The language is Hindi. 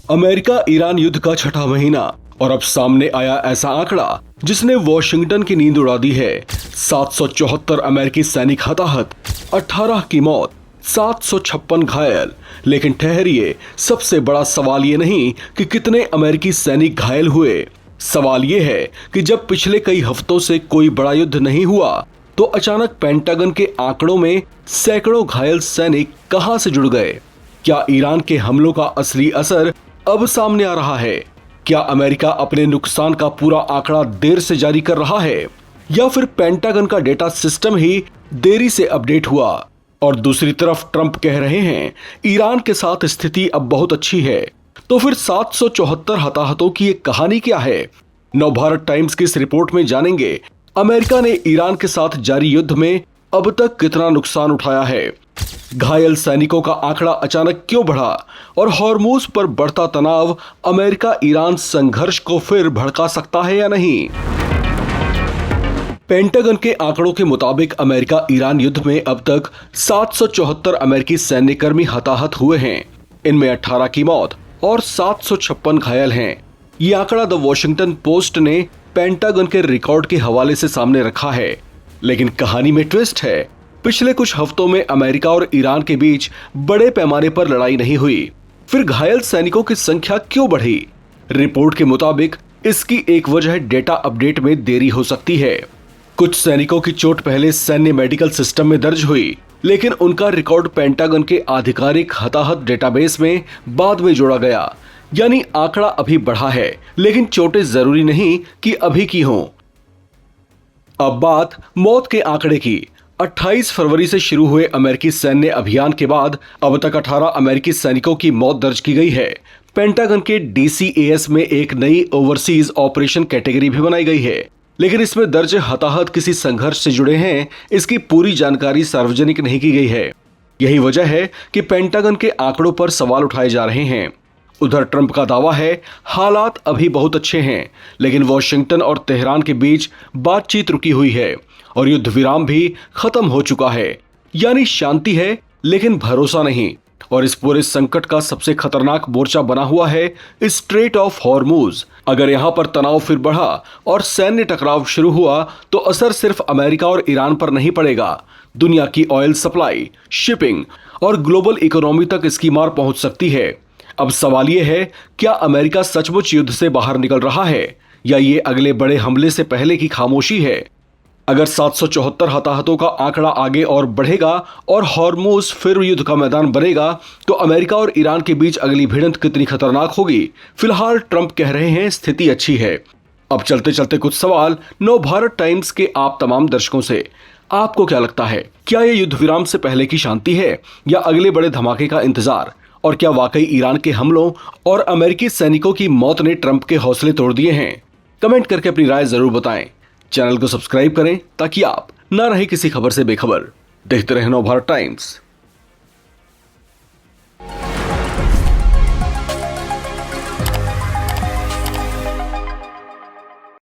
अमेरिका ईरान युद्ध का छठा महीना और अब सामने आया ऐसा आंकड़ा जिसने वॉशिंगटन की नींद उड़ा दी है। 774 अमेरिकी सैनिक हताहत, 18 की मौत, 756 घायल। लेकिन ठहरिए, सबसे बड़ा सवाल ये नहीं कि कितने अमेरिकी सैनिक घायल हुए। सवाल ये है कि जब पिछले कई हफ्तों से कोई बड़ा युद्ध नहीं हुआ तो अचानक पेंटागन के आंकड़ों में सैकड़ों घायल सैनिक कहां से जुड़ गए। क्या ईरान के हमलों का असली असर अब सामने आ रहा है? क्या अमेरिका अपने नुकसान का पूरा आंकड़ा देर से जारी कर रहा है, या फिर पेंटागन का डेटा सिस्टम ही देरी से अपडेट हुआ? और दूसरी तरफ ट्रंप कह रहे हैं ईरान के साथ स्थिति अब बहुत अच्छी है। तो फिर 774 हताहतों की ये कहानी क्या है? नवभारत टाइम्स की इस रिपोर्ट में जानेंगे अमेरिका ने ईरान के साथ जारी युद्ध में अब तक कितना नुकसान उठाया है, घायल सैनिकों का आंकड़ा अचानक क्यों बढ़ा, और हॉर्मूज पर बढ़ता तनाव अमेरिका ईरान संघर्ष को फिर भड़का सकता है या नहीं। पेंटागन के आंकड़ों के मुताबिक अमेरिका ईरान युद्ध में अब तक 774 अमेरिकी सैन्यकर्मी हताहत हुए हैं। इनमें 18 की मौत और 756 घायल हैं। ये आंकड़ा द वॉशिंगटन पोस्ट ने पेंटागन के रिकॉर्ड के हवाले से सामने रखा है। लेकिन कहानी में ट्विस्ट है। पिछले कुछ हफ्तों में अमेरिका और ईरान के बीच बड़े पैमाने पर लड़ाई नहीं हुई, फिर घायल सैनिकों की संख्या क्यों बढ़ी? रिपोर्ट के मुताबिक इसकी एक वजह डेटा अपडेट में देरी हो सकती है। कुछ सैनिकों की चोट पहले सैन्य मेडिकल सिस्टम में दर्ज हुई, लेकिन उनका रिकॉर्ड पेंटागन के आधिकारिक हताहत डेटाबेस में बाद में जोड़ा गया। यानी आंकड़ा अभी बढ़ा है, लेकिन चोटें जरूरी नहीं कि अभी की हों। अब बात मौत के आंकड़े की। 28 फरवरी से शुरू हुए अमेरिकी सैन्य अभियान के बाद अब तक 18 अमेरिकी सैनिकों की मौत दर्ज की गई है। पेंटागन के DCAS में एक नई ओवरसीज ऑपरेशन कैटेगरी भी बनाई गई है, लेकिन इसमें दर्ज हताहत किसी संघर्ष से जुड़े हैं, इसकी पूरी जानकारी सार्वजनिक नहीं की गई है। यही वजह है कि पेंटागन के आंकड़ों पर सवाल उठाए जा रहे हैं। उधर ट्रंप का दावा है हालात अभी बहुत अच्छे हैं, लेकिन वॉशिंगटन और तेहरान के बीच बातचीत रुकी हुई है और युद्ध विराम भी खत्म हो चुका है। यानी शांति है, लेकिन भरोसा नहीं। और इस पूरे संकट का सबसे खतरनाक मोर्चा बना हुआ है स्ट्रेट ऑफ हॉर्मूज। अगर यहाँ पर तनाव फिर बढ़ा और सैन्य टकराव शुरू हुआ तो असर सिर्फ अमेरिका और ईरान पर नहीं पड़ेगा। दुनिया की ऑयल सप्लाई, शिपिंग और ग्लोबल इकोनॉमी तक इसकी मार पहुंच सकती है। अब सवाल ये है, क्या अमेरिका सचमुच युद्ध से बाहर निकल रहा है, या ये अगले बड़े हमले से पहले की खामोशी है? अगर 774 हताहतों का आंकड़ा आगे और बढ़ेगा और हॉर्मूज फिर युद्ध का मैदान बनेगा तो अमेरिका और ईरान के बीच अगली भिड़ंत कितनी खतरनाक होगी। फिलहाल ट्रंप कह रहे हैं स्थिति अच्छी है। अब चलते चलते कुछ सवाल नवभारत टाइम्स के आप तमाम दर्शकों से। आपको क्या लगता है, क्या यह युद्ध विराम से पहले की शांति है या अगले बड़े धमाके का इंतजार? और क्या वाकई ईरान के हमलों और अमेरिकी सैनिकों की मौत ने ट्रंप के हौसले तोड़ दिए हैं? कमेंट करके अपनी राय जरूर बताएं। चैनल को सब्सक्राइब करें ताकि आप ना रहे किसी खबर से बेखबर। देखते रहें नवभारत टाइम्स।